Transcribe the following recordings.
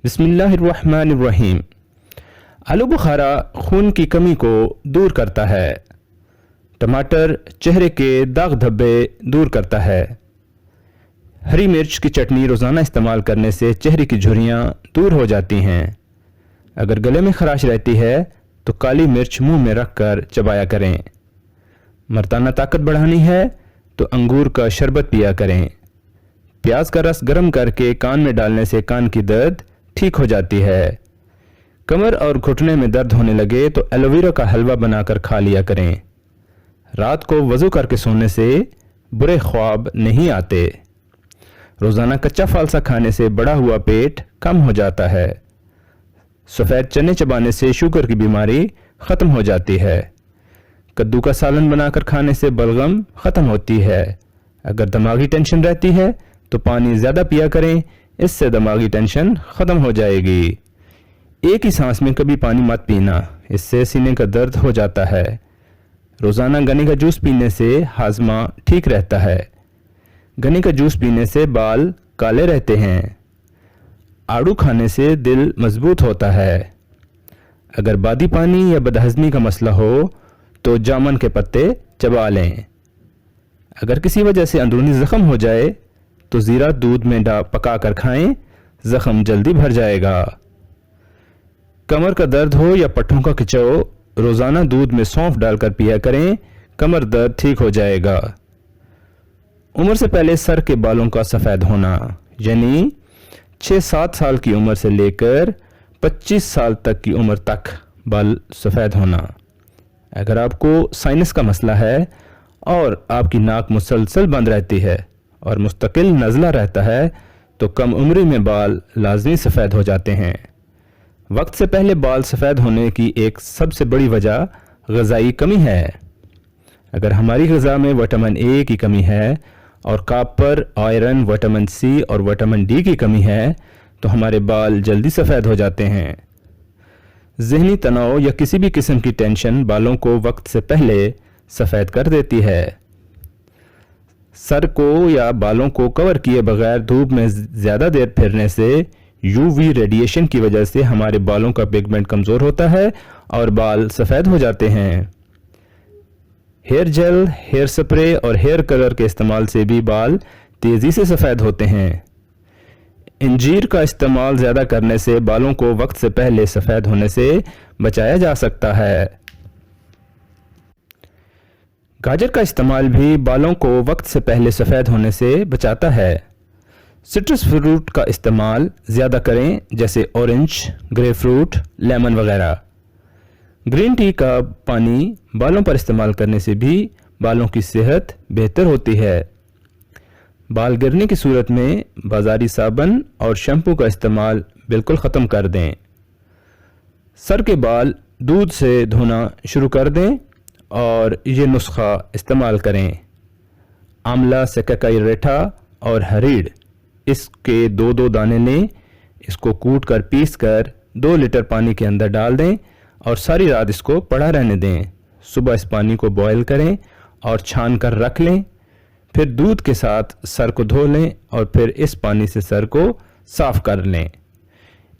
بسم اللہ الرحمن الرحیم۔ آلو بخارا خون کی کمی کو دور کرتا ہے۔ ٹماٹر چہرے کے داغ دھبے دور کرتا ہے۔ ہری مرچ کی چٹنی روزانہ استعمال کرنے سے چہرے کی جھریاں دور ہو جاتی ہیں۔ اگر گلے میں خراش رہتی ہے تو کالی مرچ منہ میں رکھ کر چبایا کریں۔ مردانہ طاقت بڑھانی ہے تو انگور کا شربت پیا کریں۔ پیاز کا رس گرم کر کے کان میں ڈالنے سے کان کی درد ٹھیک ہو جاتی ہے۔ کمر اور گھٹنے میں درد ہونے لگے تو ایلو ویرا کا حلوہ بنا کر کھا لیا کریں۔ رات کو وضو کر کے سونے سے برے خواب نہیں آتے۔ روزانہ کچا فالسا کھانے سے بڑا ہوا پیٹ کم ہو جاتا ہے۔ سفید چنے چبانے سے شوگر کی بیماری ختم ہو جاتی ہے۔ کدو کا سالن بنا کر کھانے سے بلغم ختم ہوتی ہے۔ اگر دماغی ٹینشن رہتی ہے تو پانی زیادہ پیا کریں، اس سے دماغی ٹینشن ختم ہو جائے گی۔ ایک ہی سانس میں کبھی پانی مت پینا، اس سے سینے کا درد ہو جاتا ہے۔ روزانہ گنے کا جوس پینے سے ہاضمہ ٹھیک رہتا ہے۔ گنے کا جوس پینے سے بال کالے رہتے ہیں۔ آڑو کھانے سے دل مضبوط ہوتا ہے۔ اگر بادی پانی یا بدہضمی کا مسئلہ ہو تو جامن کے پتے چبا لیں۔ اگر کسی وجہ سے اندرونی زخم ہو جائے تو زیرہ دودھ میں پکا کر کھائیں، زخم جلدی بھر جائے گا۔ کمر کا درد ہو یا پٹھوں کا کھچاؤ، روزانہ دودھ میں سونف ڈال کر پیا کریں، کمر درد ٹھیک ہو جائے گا۔ عمر سے پہلے سر کے بالوں کا سفید ہونا، یعنی 6-7 سال کی عمر سے لے کر 25 سال تک کی عمر تک بال سفید ہونا۔ اگر آپ کو سائنس کا مسئلہ ہے اور آپ کی ناک مسلسل بند رہتی ہے اور مستقل نزلہ رہتا ہے تو کم عمری میں بال لازمی سفید ہو جاتے ہیں۔ وقت سے پہلے بال سفید ہونے کی ایک سب سے بڑی وجہ غذائی کمی ہے۔ اگر ہماری غذا میں وٹامن اے کی کمی ہے اور کاپر، آئرن، وٹامن سی اور وٹامن ڈی کی کمی ہے تو ہمارے بال جلدی سفید ہو جاتے ہیں۔ ذہنی تناؤ یا کسی بھی قسم کی ٹینشن بالوں کو وقت سے پہلے سفید کر دیتی ہے۔ سر کو یا بالوں کو کور کیے بغیر دھوپ میں زیادہ دیر پھرنے سے یو وی ریڈیشن کی وجہ سے ہمارے بالوں کا پگمنٹ کمزور ہوتا ہے اور بال سفید ہو جاتے ہیں۔ ہیئر جیل، ہیئر سپرے اور ہیئر کلر کے استعمال سے بھی بال تیزی سے سفید ہوتے ہیں۔ انجیر کا استعمال زیادہ کرنے سے بالوں کو وقت سے پہلے سفید ہونے سے بچایا جا سکتا ہے۔ گاجر کا استعمال بھی بالوں کو وقت سے پہلے سفید ہونے سے بچاتا ہے۔ سٹرس فروٹ کا استعمال زیادہ کریں، جیسے اورنج، گریپ فروٹ، لیمن وغیرہ۔ گرین ٹی کا پانی بالوں پر استعمال کرنے سے بھی بالوں کی صحت بہتر ہوتی ہے۔ بال گرنے کی صورت میں بازاری صابن اور شیمپو کا استعمال بالکل ختم کر دیں۔ سر کے بال دودھ سے دھونا شروع کر دیں اور یہ نسخہ استعمال کریں۔ آملہ، سکاکائی ریٹھا اور ہریڑ، اس کے 2 دانے لیں، اس کو کوٹ کر پیس کر 2 لیٹر پانی کے اندر ڈال دیں اور ساری رات اس کو پڑا رہنے دیں۔ صبح اس پانی کو بوائل کریں اور چھان کر رکھ لیں، پھر دودھ کے ساتھ سر کو دھو لیں اور پھر اس پانی سے سر کو صاف کر لیں۔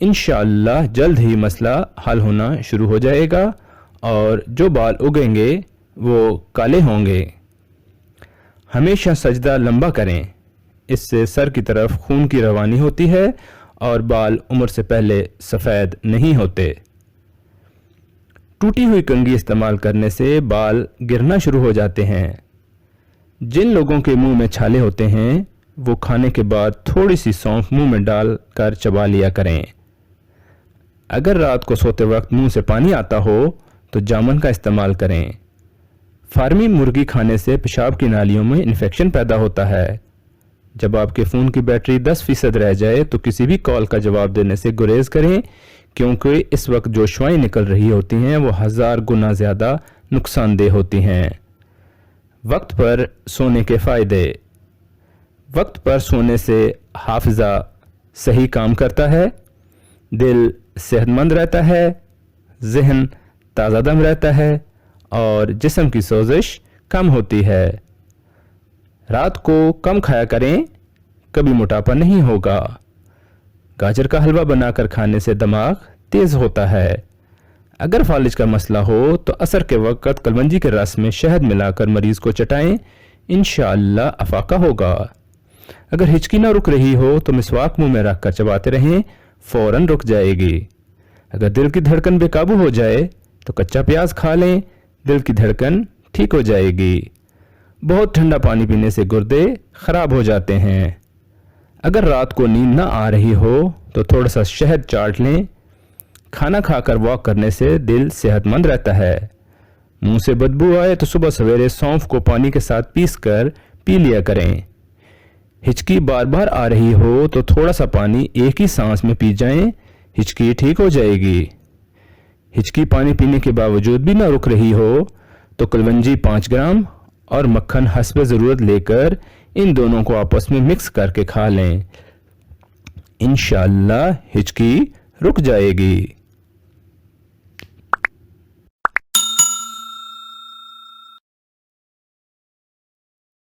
انشاءاللہ جلد ہی مسئلہ حل ہونا شروع ہو جائے گا اور جو بال اگیں گے وہ کالے ہوں گے۔ ہمیشہ سجدہ لمبا کریں، اس سے سر کی طرف خون کی روانی ہوتی ہے اور بال عمر سے پہلے سفید نہیں ہوتے۔ ٹوٹی ہوئی کنگھی استعمال کرنے سے بال گرنا شروع ہو جاتے ہیں۔ جن لوگوں کے منہ میں چھالے ہوتے ہیں وہ کھانے کے بعد تھوڑی سی سونف منہ میں ڈال کر چبا لیا کریں۔ اگر رات کو سوتے وقت منہ سے پانی آتا ہو تو جامن کا استعمال کریں۔ فارمی مرغی کھانے سے پیشاب کی نالیوں میں انفیکشن پیدا ہوتا ہے۔ جب آپ کے فون کی بیٹری 10% رہ جائے تو کسی بھی کال کا جواب دینے سے گریز کریں، کیونکہ اس وقت جو شعاعیں نکل رہی ہوتی ہیں وہ 1000 گنا زیادہ نقصان دہ ہوتی ہیں۔ وقت پر سونے کے فائدے۔ وقت پر سونے سے حافظہ صحیح کام کرتا ہے، دل صحت مند رہتا ہے، ذہن تازہ دم رہتا ہے اور جسم کی سوزش کم ہوتی ہے۔ رات کو کم کھایا کریں، کبھی موٹاپا نہیں ہوگا۔ گاجر کا حلوہ بنا کر کھانے سے دماغ تیز ہوتا ہے۔ اگر فالج کا مسئلہ ہو تو عصر کے وقت کلونجی کے رس میں شہد ملا کر مریض کو چٹائیں، انشاءاللہ افاقہ ہوگا۔ اگر ہچکی نہ رک رہی ہو تو مسواک منہ میں رکھ کر چباتے رہیں، فوراً رک جائے گی۔ اگر دل کی دھڑکن بے قابو ہو جائے تو کچا پیاز کھا لیں، دل کی دھڑکن ٹھیک ہو جائے گی۔ بہت ٹھنڈا پانی پینے سے گردے خراب ہو جاتے ہیں۔ اگر رات کو نیند نہ آ رہی ہو تو تھوڑا سا شہد چاٹ لیں۔ کھانا کھا کر واک کرنے سے دل صحت مند رہتا ہے۔ منہ سے بدبو آئے تو صبح سویرے سونف کو پانی کے ساتھ پیس کر پی لیا کریں۔ ہچکی بار بار آ رہی ہو تو تھوڑا سا پانی ایک ہی سانس میں پی جائیں، ہچکی ٹھیک ہو جائے گی۔ ہچکی پانی پینے کے باوجود بھی نہ رک رہی ہو تو کلونجی 5 گرام اور مکھن حسب ضرورت لے کر ان دونوں کو آپس میں مکس کر کے کھا لیں، انشاءاللہ ہچکی رک جائے گی۔